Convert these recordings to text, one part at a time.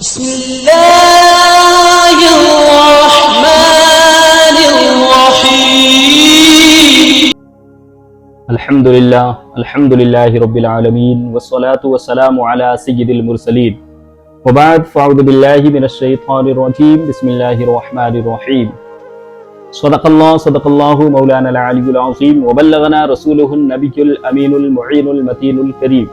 بسم الله الرحمن الرحيم الحمد لله رب العالمين والصلاة والسلام على سيد المرسلين وبعد فأعوذ بالله من الشيطان الرجيم بسم الله الرحمن الرحيم صدق الله مولانا العلي العظيم وبلغنا رسوله النبي الأمين المعين المتين الكريم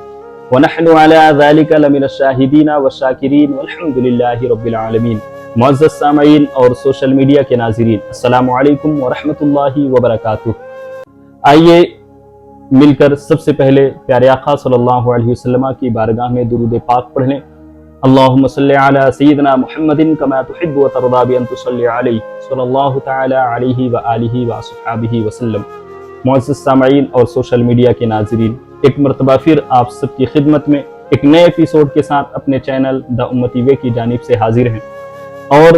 ونحن على ذلك لمن الشاہدین والشاکرین والحمد للہ رب العالمین۔ معزز سامعین اور سوشل میڈیا کے ناظرین، السلام علیکم ورحمۃ اللہ وبرکاتہ۔ آئیے مل کر سب سے پہلے پیارے آقا صلی اللہ علیہ وسلم کی بارگاہ میں درود پاک پڑھ لیں۔ اللہم صلی علی سیدنا محمد کما تحب و ترضی بان تصلی علیہ صلی اللہ تعالی علیہ وآلہ وصحبہ وسلم۔ معزز سامعین اور سوشل میڈیا کے ناظرین، ایک مرتبہ پھر آپ سب کی خدمت میں ایک نئے ایپیسوڈ کے ساتھ اپنے چینل دا امتی وے کی جانب سے حاضر ہیں، اور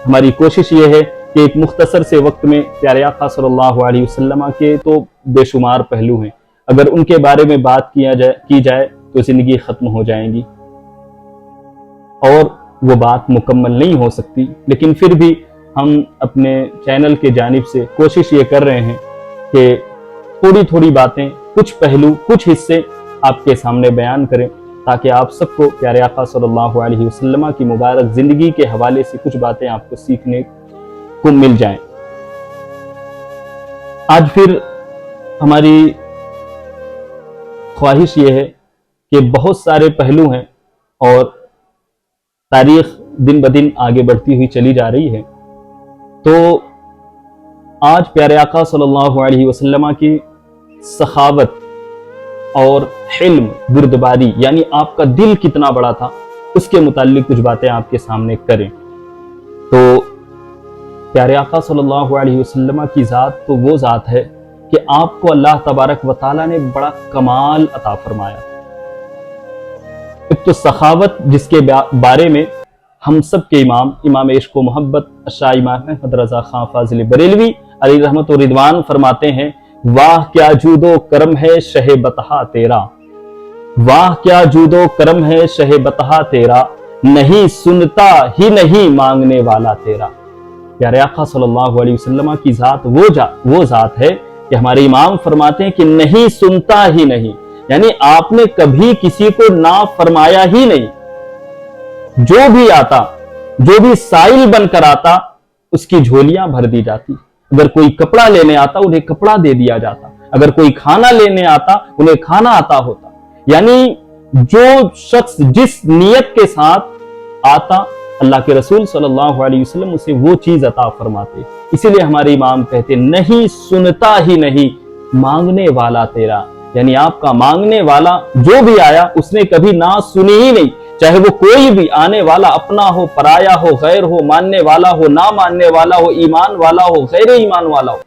ہماری کوشش یہ ہے کہ ایک مختصر سے وقت میں پیارے آقا صلی اللہ علیہ وسلم کے تو بے شمار پہلو ہیں، اگر ان کے بارے میں بات کی جائے تو زندگی ختم ہو جائیں گی اور وہ بات مکمل نہیں ہو سکتی، لیکن پھر بھی ہم اپنے چینل کے جانب سے کوشش یہ کر رہے ہیں کہ تھوڑی باتیں، کچھ پہلو، کچھ حصے آپ کے سامنے بیان کریں، تاکہ آپ سب کو پیارے آقا صلی اللہ علیہ وسلم کی مبارک زندگی کے حوالے سے کچھ باتیں آپ کو سیکھنے کو مل جائیں۔ آج پھر ہماری خواہش یہ ہے کہ بہت سارے پہلو ہیں اور تاریخ دن بدن آگے بڑھتی ہوئی چلی جا رہی ہے، تو آج پیارے آقا صلی اللہ علیہ وسلم کی سخاوت اور حلم، بردباری، یعنی آپ کا دل کتنا بڑا تھا، اس کے متعلق کچھ باتیں آپ کے سامنے کریں۔ تو پیارے آقا صلی اللہ علیہ وسلم کی ذات تو وہ ذات ہے کہ آپ کو اللہ تبارک و تعالیٰ نے بڑا کمال عطا فرمایا۔ ایک تو سخاوت، جس کے بارے میں ہم سب کے امام عشق و محبت شاہ امام احمد رضا خان فاضل بریلوی علیہ رحمت و رضوان فرماتے ہیں، واہ کیا جود و کرم ہے شہ بطحا تیرا، واہ کیا جود و کرم ہے شہ بطحا تیرا، نہیں سنتا ہی نہیں مانگنے والا تیرا۔ پیارے آقا صلی اللہ علیہ وسلم کی ذات وہ ذات ہے کہ ہمارے امام فرماتے ہیں کہ نہیں سنتا ہی نہیں، یعنی آپ نے کبھی کسی کو نا فرمایا ہی نہیں، جو بھی آتا، جو بھی سائل بن کر آتا، اس کی جھولیاں بھر دی جاتی، اگر کوئی کپڑا لینے آتا انہیں کپڑا دے دیا جاتا، اگر کوئی کھانا لینے آتا انہیں کھانا عطا ہوتا، یعنی جو شخص جس نیت کے ساتھ آتا اللہ کے رسول صلی اللہ علیہ وسلم اسے وہ چیز عطا فرماتے۔ اسی لیے ہمارے امام کہتے نہیں سنتا ہی نہیں مانگنے والا تیرا، یعنی آپ کا مانگنے والا جو بھی آیا اس نے کبھی نہ سنی ہی نہیں، چاہے وہ کوئی بھی آنے والا اپنا ہو، پرایا ہو، غیر ہو، ماننے والا ہو، نہ ماننے والا ہو، ایمان والا ہو، غیر ایمان والا ہو،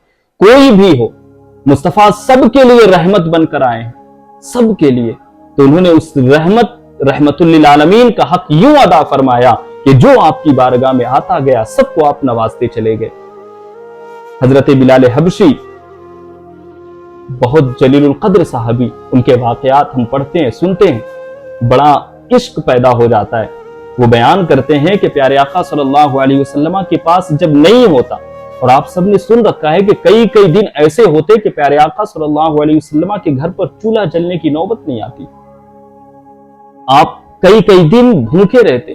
کوئی بھی ہو، مصطفیٰ سب کے لیے رحمت بن کر آئے ہیں، سب کے لیے۔ تو انہوں نے اس رحمت للعالمین کا حق یوں ادا فرمایا کہ جو آپ کی بارگاہ میں آتا گیا سب کو آپ نوازتے چلے گئے۔ حضرت بلال حبشی بہت جلیل القدر صحابی، ان کے واقعات ہم پڑھتے ہیں، سنتے ہیں، بڑا عشق پیدا ہو جاتا ہے۔ وہ بیان کرتے ہیں کہ پیارے آقا صلی اللہ علیہ وسلم کے پاس جب نہیں ہوتا، اور آپ سب نے سن رکھا ہے کہ کئی دن ایسے ہوتے کہ پیارے آقا صلی اللہ علیہ وسلم کے گھر پر چولہا جلنے کی نوبت نہیں آتی، آپ کئی دن بھوکے رہتے،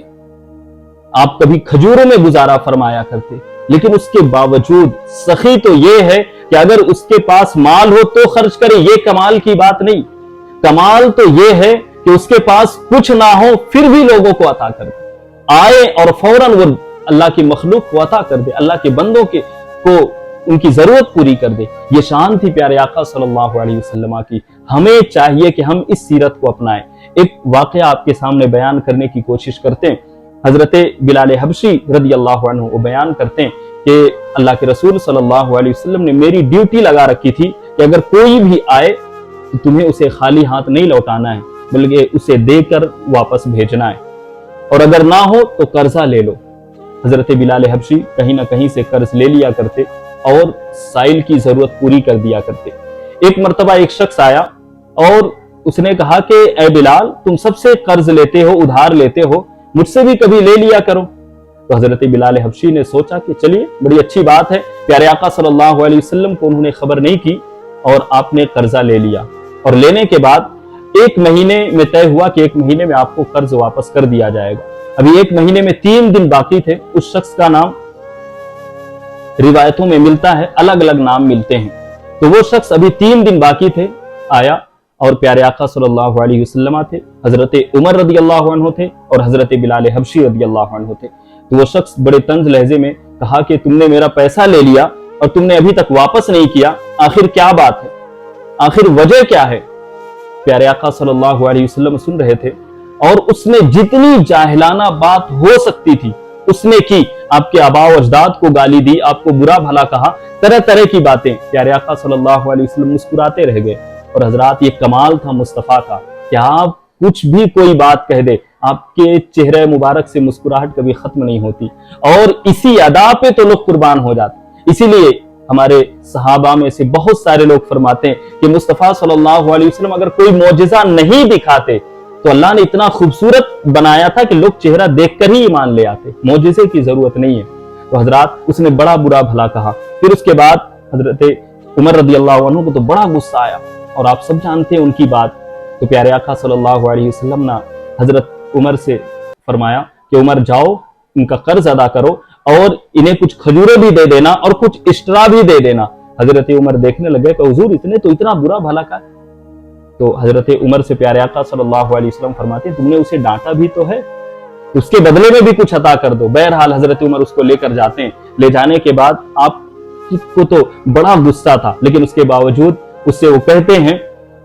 آپ کبھی کھجوروں میں گزارا فرمایا کرتے، لیکن اس کے باوجود سخی تو یہ ہے کہ اگر اس کے پاس مال ہو تو خرچ کرے، یہ کمال کی بات نہیں، کمال تو یہ ہے کہ اس کے پاس کچھ نہ ہو پھر بھی لوگوں کو عطا کر دے، آئے اور فوراً وہ اللہ کی مخلوق کو عطا کر دے، اللہ کے بندوں کو ان کی ضرورت پوری کر دے۔ یہ شان تھی پیارے آقا صلی اللہ علیہ وسلم کی۔ ہمیں چاہیے کہ ہم اس سیرت کو اپنائیں۔ ایک واقعہ آپ کے سامنے بیان کرنے کی کوشش کرتے ہیں۔ حضرت بلال حبشی رضی اللہ عنہ وہ بیان کرتے ہیں کہ اللہ کے رسول صلی اللہ علیہ وسلم نے میری ڈیوٹی لگا رکھی تھی کہ اگر کوئی بھی آئے تو تمہیں اسے خالی ہاتھ نہیں لوٹانا ہے، بلکہ اسے دے کر واپس بھیجنا ہے، اور اگر نہ ہو تو قرضہ لے لو۔ حضرت بلال حبشی کہیں نہ کہیں سے قرض لے لیا کرتے اور سائل کی ضرورت پوری کر دیا کرتے۔ ایک مرتبہ ایک شخص آیا اور اس نے کہا کہ اے بلال، تم سب سے قرض لیتے ہو، ادھار لیتے ہو، मुझसे भी कभी ले लिया करो। तो हजरत बिलाल हबशी ने सोचा कि चलिए बड़ी अच्छी बात है, प्यारे आका सल्लल्लाहु अलैहि वसल्लम को उन्होंने खबर नहीं की और आपने कर्जा ले लिया। और लेने के बाद 1 महीने में तय हुआ कि 1 महीने में आपको कर्ज वापस कर दिया जाएगा। अभी 1 महीने में 3 दिन बाकी थे। उस शख्स का नाम रिवायतों में मिलता है, अलग अलग नाम मिलते हैं। तो वो शख्स अभी 3 दिन बाकी थे, आया और प्यारे आका सल्लल्लाहु अलैहि वसल्लम थे, हजरत उमर रदी अल्लाह अन्हु थे और हजरत बिलाल हबशी रदी अल्लाह अन्हु थे। तो वो शख्स बड़े तंज लहजे में कहा कि तुमने मेरा पैसा ले लिया और तुमने अभी तक वापस नहीं किया, आखिर क्या बात है, आखिर वजह क्या है? प्यारे आका सल्लल्लाहु अलैहि वसल्लम सुन रहे थे और उसने जितनी जाहिलाना बात हो सकती थी उसने की। आपके आबा और अजदाद को गाली दी, आपको बुरा भला कहा, तरह तरह की बातें। प्यारे आका सल्लल्लाहु अलैहि वसल्लम मुस्कुराते रह गए। और हजरात, ये कमाल था मुस्तफा का कि आप कुछ भी कोई बात कह दे, आपके चेहरे मुबारक से मुस्कुराहट कभी खत्म नहीं होती और इसी अदा पे तो लोग कुर्बान हो जाते। इसीलिए हमारे सहाबा में से बहुत सारे लोग फरमाते हैं कि मुस्तफा सल्लल्लाहु अलैहि वसल्लम अगर कोई मौजिजा नहीं दिखाते तो अल्लाह ने इतना खूबसूरत बनाया था कि लोग चेहरा देखकर ही ईमान ले आते, मौजिजे की जरूरत नहीं है। तो हजरात, उसने बड़ा बुरा भला कहा। फिर उसके बाद हजरत उमर रदी अल्लाह अन्हु को तो बड़ा गुस्सा आया और आप सब जानते हैं उनकी बात। तो प्यारे आका सल्लल्लाहु अलैहि वसल्लम ने हजरत उमर से फरमाया कि उमर जाओ, इनका कर्ज अदा करो और इन्हें कुछ खजूरें भी दे देना और कुछ इस्ट्रा भी दे देना। हजरत उमर देखने लगे कि हुजूर इतने तो इतना बुरा भला का। तो हजरत उमर से प्यारे आका सल्लल्लाहु अलैहि वसल्लम फरमाते, तुमने उसे डांटा भी तो है, उसके बदले में भी कुछ अता कर दो। बहरहाल हजरत उमर उसको लेकर जाते हैं। ले जाने के बाद आपको तो बड़ा गुस्सा था, लेकिन उसके बावजूद उससे वो कहते हैं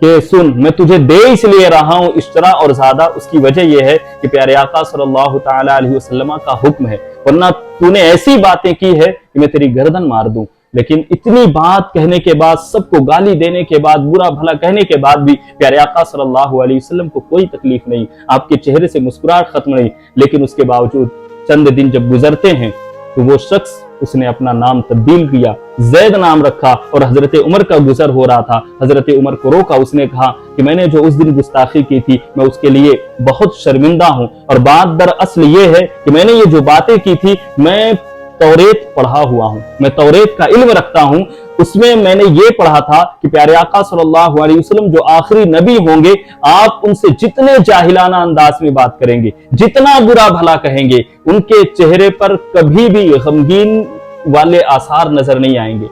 कि सुन, मैं तुझे दे इसलिए रहा हूं इश्तरा और ज्यादा, उसकी वजह यह है कि प्यारे आका सल्लल्लाहु ताला अलैहि वसल्लम का हुक्म है, वरना तूने ऐसी बातें की है कि मैं तेरी गर्दन मार दूं। लेकिन इतनी बात कहने के बाद, सबको गाली देने के बाद, बुरा भला कहने के बाद भी प्यारे आका सल्लल्लाहु अलैहि वसल्लम को कोई तकलीफ नहीं, आपके चेहरे से मुस्कुराहट खत्म नहीं। लेकिन उसके बावजूद चंद दिन जब गुजरते हैं तो वो शख्स, उसने अपना नाम तब्दील किया, जैद नाम रखा और हजरत उमर का गुजर हो रहा था। हजरत उमर को रोका, उसने कहा कि मैंने जो उस दिन गुस्ताखी की थी मैं उसके लिए बहुत शर्मिंदा हूं और बात दरअसल ये है कि मैंने ये जो बातें की थी, मैं तौरेत पढ़ा हुआ हूं, मैं तौरेत का इल्म रखता हूं। उसमें मैंने ये पढ़ा था कि प्यारे आका सल्लल्लाहु अलैहि वसल्लम जो आखिरी नबी होंगे, आप उनसे जितने जाहिलाना अंदाज में बात करेंगे, जितना बुरा भला कहेंगे, उनके चेहरे पर कभी भी गमगीन वाले आसार नजर नहीं आएंगे।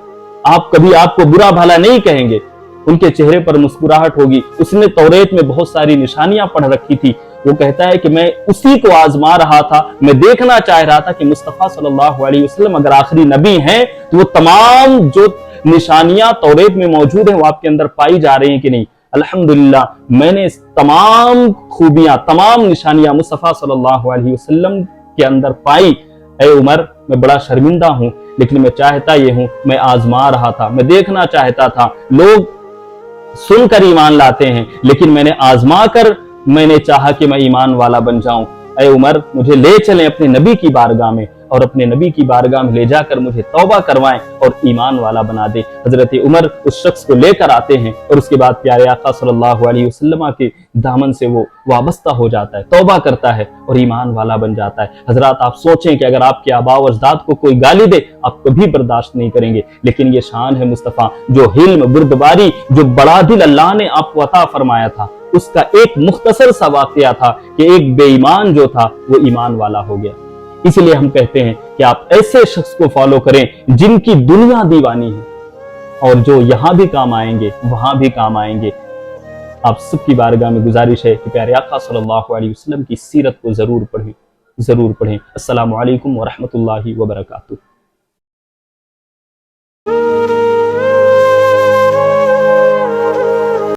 आप कभी आपको बुरा भला नहीं कहेंगे, उनके चेहरे पर मुस्कुराहट होगी। उसने तौरेत में बहुत सारी निशानियां पढ़ रखी थी। वो कहता है कि मैं उसी को आजमा रहा था, मैं देखना चाह रहा था कि मुस्तफा सल्लल्लाहु अलैहि वसल्लम अगर आखिरी नबी हैं तो वो तमाम जो निशानियां तौरेत में मौजूद हैं वो आपके अंदर पाई जा रही हैं कि नहीं। अल्हम्दुलिल्लाह, मैंने तमाम खूबियां, तमाम निशानियां मुस्तफा सल्लल्लाहु अलैहि वसल्लम के अंदर पाई। ऐ उमर, मैं बड़ा शर्मिंदा हूं, लेकिन मैं चाहता ये हूं, मैं आजमा रहा था, मैं देखना चाहता था। लोग सुनकर ईमान लाते हैं, लेकिन मैंने आजमा कर मैंने चाहा कि मैं ईमान वाला बन जाऊं। ऐ उमर, मुझे ले चलें अपने नबी की बारगाह में और अपने नबी की बारगाह में ले जाकर मुझे तौबा करवाएं और ईमान वाला बना दे। हजरत उमर उस शख्स को लेकर आते हैं और उसके बाद प्यारे आका सल्लल्लाहु अलैहि वसल्लम के दामन से वो वाबस्ता हो जाता है, तौबा करता है और ईमान वाला बन जाता है। हजरात, आप सोचें कि अगर आपके आबा और अजदाद को कोई गाली दे, आप कभी बर्दाश्त नहीं करेंगे। लेकिन ये शान है मुस्तफा, जो हिल्म, बुर्दबारी, जो बड़ा दिल अल्लाह ने आपको अता फरमाया था, उसका एक मुख्तसर सा वाकया था कि एक बेईमान जो था वो ईमान वाला हो गया। इसलिए हम कहते हैं कि आप ऐसे शख्स को फॉलो करें जिनकी दुनिया दीवानी है और जो यहां भी काम आएंगे वहां भी काम आएंगे। आप सबकी बारगाह में गुजारिश है कि प्यारे आका सल्लल्लाहु अलैहि वसल्लम की सीरत को जरूर पढ़ें। अस्सलामु अलैकुम व रहमतुल्लाहि व बरकातुहू।